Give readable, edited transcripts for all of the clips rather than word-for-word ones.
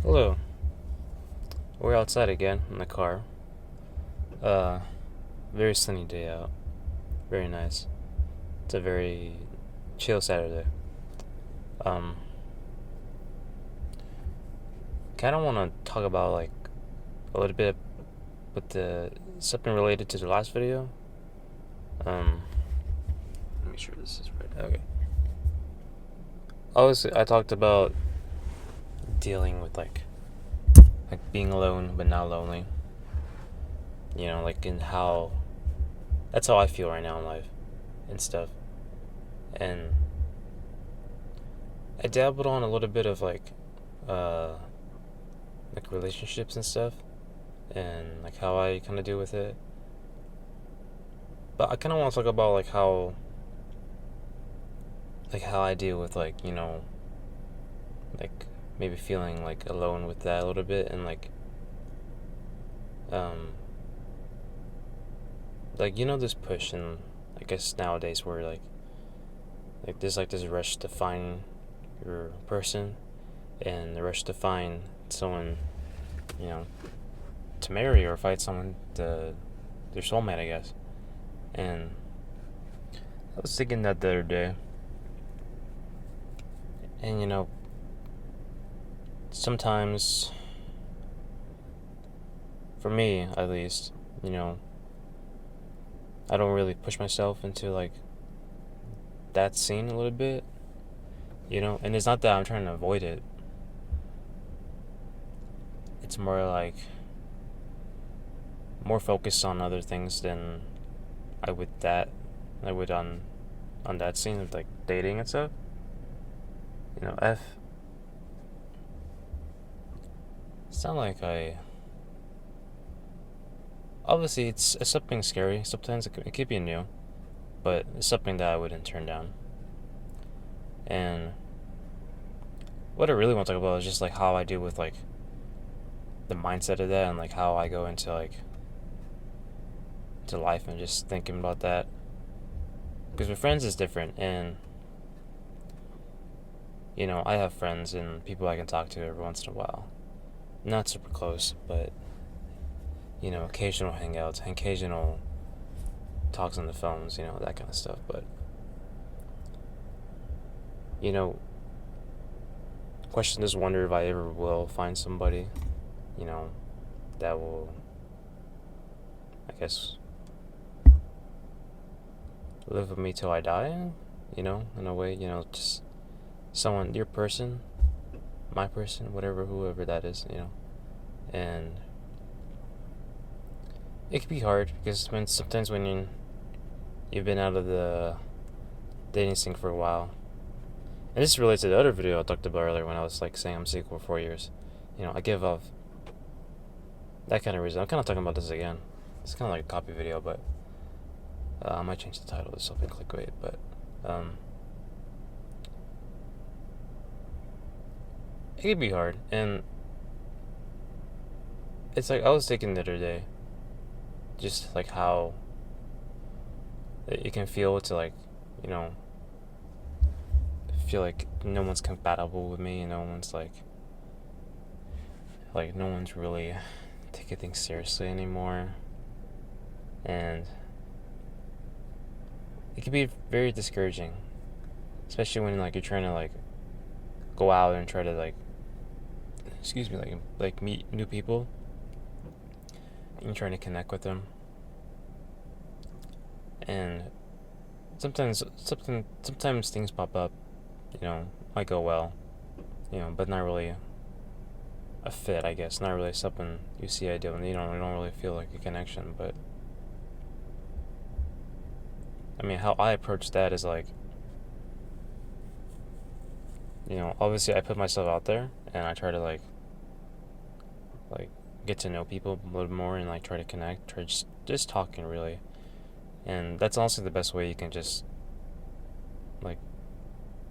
Hello. We're outside again in the car. Uh, Very sunny day out. Very nice. It's a very chill Saturday. Um, kind of want to talk about like a little bit with the something related to the last video. Let me make sure this is right. Okay. I talked about dealing with like being alone but not lonely. Like in how that's how I feel right now in life and stuff. And I dabbled on a little bit of uh like relationships and stuff and like how I kind of deal with it. But I kind of want to talk about how I deal with like maybe feeling like alone with that a little bit and um this push and I guess nowadays where there's this rush to find your person and the rush to find someone, you know, to marry or find someone to their soulmate, I guess. And I was thinking that the other day, and sometimes, for me at least, I don't really push myself into that scene a little bit, and it's not that I'm trying to avoid it. It's more more focused on other things than I would that I would on that scene of like dating and stuff. F. It's not like I. Obviously, it's something scary. Sometimes it could be new, but it's something that I wouldn't turn down. And what I really want to talk about is just like how I deal with like the mindset of that and like how I go into to life and just thinking about that. Because with friends is different, and I have friends and people I can talk to every once in a while. Not super close, but occasional hangouts, occasional talks on the phones, that kind of stuff. But you know, question is wonder if I ever will find somebody, you know, that will, I guess, live with me till I die. In a way, just someone, your person, my person, whatever, whoever that is, and it can be hard because sometimes when you've been out of the dating scene for a while, and this relates to the other video I talked about earlier when I was like saying I'm single for 4 years. I give off that kind of reason. I'm kind of talking about this again. It's kind of like a copy video, but I might change the title to something clickbait. But it can be hard, and it's like I was thinking the other day, just like how it can feel to you know feel like no one's compatible with me, and no one's like no one's really taking things seriously anymore, and it can be very discouraging, especially when you're trying to go out and try to excuse me, meet new people and you're trying to connect with them, and sometimes things pop up, might go well, but not really a fit, I guess. Not really something you see ideal, and you don't really feel like a connection. But I mean, how I approach that is obviously I put myself out there and I try to like get to know people a little more and try to connect, try just talking really, and that's also the best way you can just like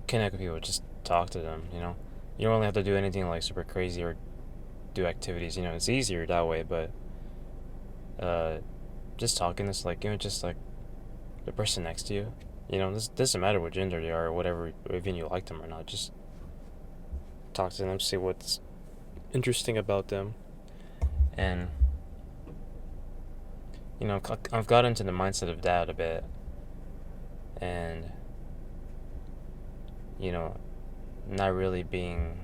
connect with people. Just talk to them. You don't really have to do anything super crazy or do activities. It's easier that way, but just talking is just the person next to you. This doesn't matter what gender they are or whatever, even you like them or not. Just talk to them, see interesting about them. And I've got into the mindset of that a bit, and not really being.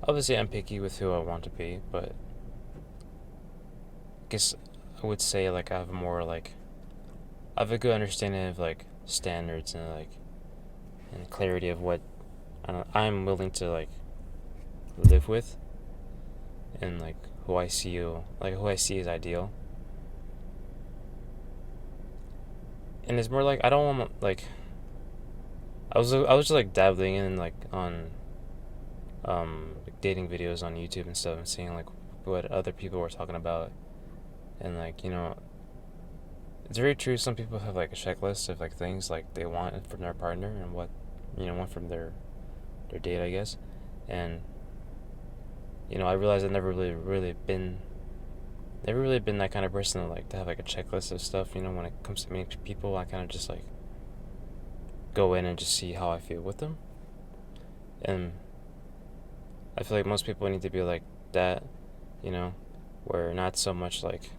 Obviously, I'm picky with who I want to be, but I guess I would say like I have a good understanding of like standards and and clarity of what I'm willing to like live with, and like who I see as ideal. And it's more like I don't want like I was just like dabbling in like on like dating videos on YouTube and stuff, and seeing like what other people were talking about, and like it's very true. Some people have like a checklist of like things like they want from their partner and what want from their date, I guess. And I realized I've never really been that kind of person to like to have like a checklist of stuff. When it comes to meeting people, I kind of just like go in and just see how I feel with them. And I feel like most people need to be like that, where not so much like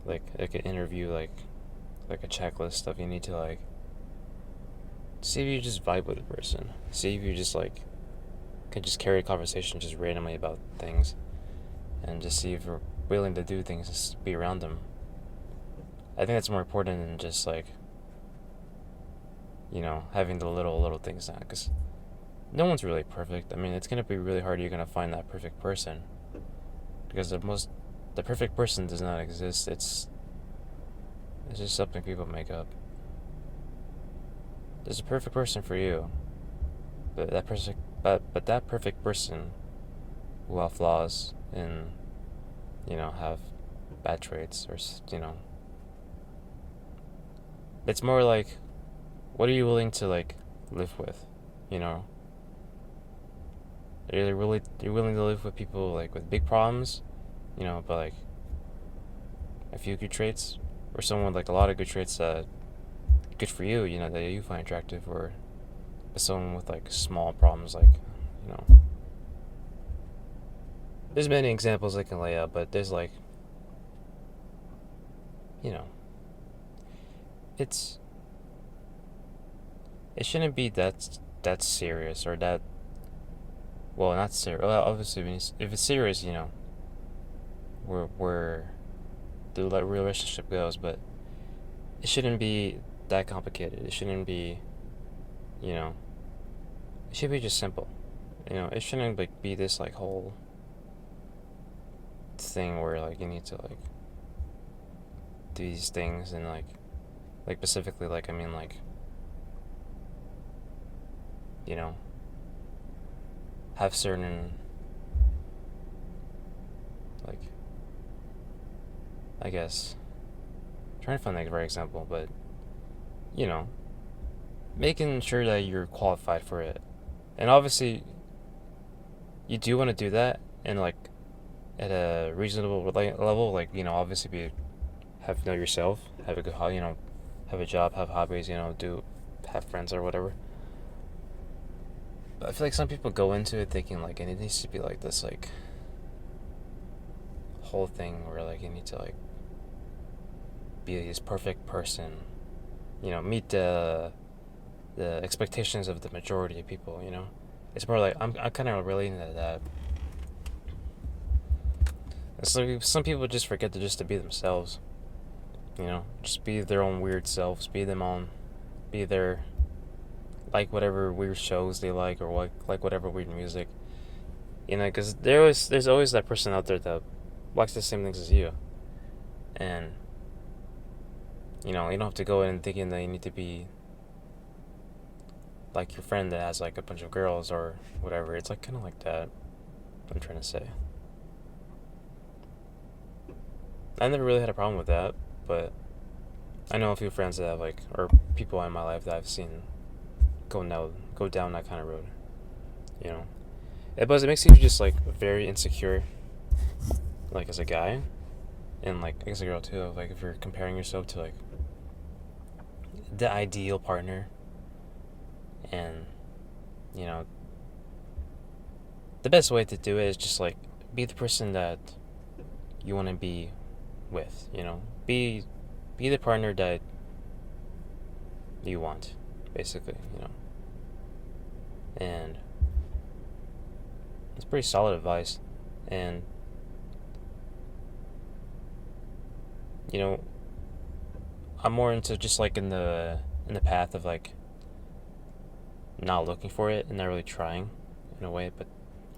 an interview, like a checklist stuff. You need to like see if you just vibe with the person. See if you just like can just carry a conversation just randomly about things, and just see if you're willing to do things, just be around them. I think that's more important than just like having the little things now, because no one's really perfect. I mean, it's gonna be really hard. You're gonna find that perfect person, because the perfect person does not exist. It's just something people make up. There's a perfect person for you, but that perfect person will have flaws and have bad traits, or it's more like, what are you willing to like live with? You're willing to live with people like with big problems, but like a few good traits, or someone with like a lot of good traits that good for you, that you find attractive, or someone with like small problems, like you know there's many examples I can lay out, but there's like you know it's it shouldn't be that serious, or that, well, not serious. Well, obviously if it's serious, where the like relationship goes, but it shouldn't be that complicated. It shouldn't be, you know it should be just simple. It shouldn't like be this like whole thing where like you need to like do these things, and like specifically, like I mean, like you know have certain, like, I guess, I'm trying to find like the right example, but you know making sure that you're qualified for it. And obviously you do want to do that, and like at a reasonable level, like obviously know yourself, have a good have a job, have hobbies, do have friends or whatever. But I feel like some people go into it thinking like, and it needs to be like this like whole thing where like you need to like be this perfect person, meet the expectations of the majority of people. It's more like I'm kind of relating to that. And so some people just forget to be themselves. Just be their own weird selves. Be them on. Be their, like whatever weird shows they like, or like whatever weird music. Because there's always that person out there that likes the same things as you, and you don't have to go in thinking that you need to be like your friend that has like a bunch of girls or whatever. It's like kind of like that. What I'm trying to say. I never really had a problem with that, but I know a few friends that have like, or people in my life that I've seen go down that kind of road. But it makes you just like very insecure, like as a guy, and like as a girl too. Like if you're comparing yourself to like the ideal partner, and the best way to do it is just like be the person that you want to be with, you know, be the partner that you want, basically, you know. And it's pretty solid advice. And you know, I'm more into just like in the path of like not looking for it and not really trying in a way, but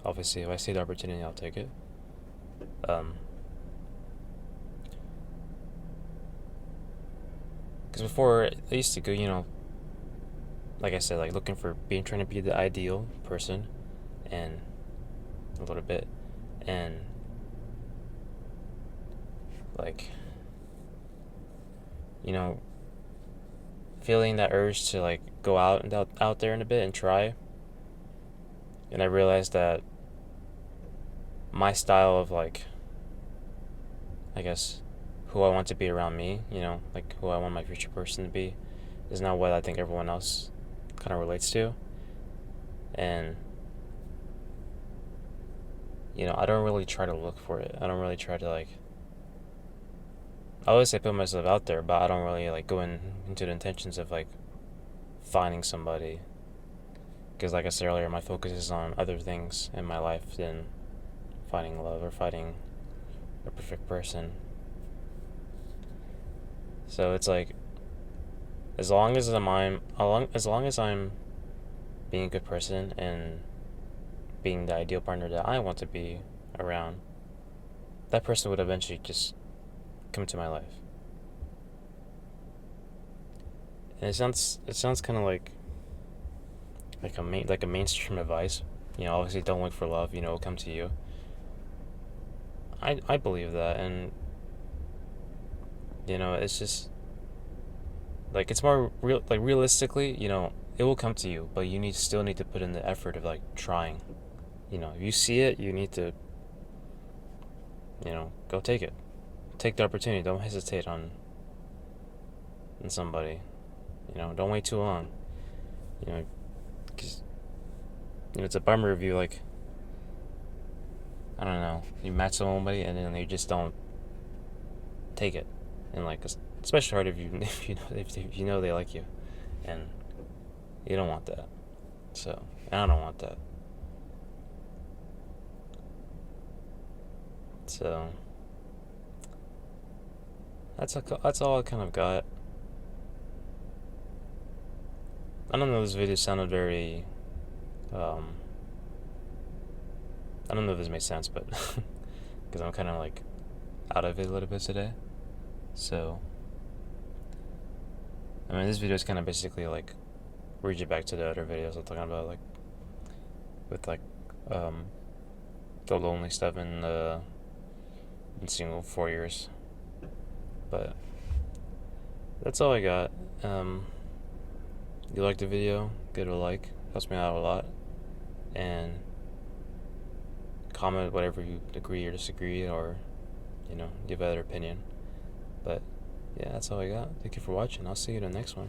obviously if I see the opportunity, I'll take it. Because before I used to go, you know, like I said, like looking for trying to be the ideal person, and a little bit, and like, you know, feeling that urge to like go out there in a bit and try. And I realized that my style of like, I guess, who I want to be around me, you know, like who I want my future person to be, is not what I think everyone else kind of relates to. And you know, I don't really try to look for it. I don't really try to like, I always say put myself out there, but I don't really like go into the intentions of like finding somebody, because like I said earlier, my focus is on other things in my life than finding love or finding a perfect person. So it's like, as long as I'm being a good person and being the ideal partner that I want to be around, that person would eventually just come into my life. And it sounds kind of like a mainstream advice. You know, obviously don't look for love. You know, it'll come to you. I believe that, and you know, it's just like it's more real. Like realistically, you know, it will come to you, but you still need to put in the effort of like trying. You know, if you see it, you need to, you know, go take it. Take the opportunity. Don't hesitate on somebody. You know, don't wait too long. You know, because you know, it's a bummer if you like, I don't know, you match somebody and then you just don't take it, and like especially hard if you if you know they like you, and you don't want that. So, and I don't want that. So that's all I kind of got. I don't know. This video sounded very. I don't know if this makes sense, but because I'm kind of like out of it a little bit today. So, I mean, this video is kind of basically like read you back to the other videos I'm talking about, like with like the lonely stuff in single 4 years. But that's all I got. You liked the video, give it a like, helps me out a lot, and comment whatever you agree or disagree, or you know, give other opinion. But yeah, that's all I got. Thank you for watching. I'll see you in the next one.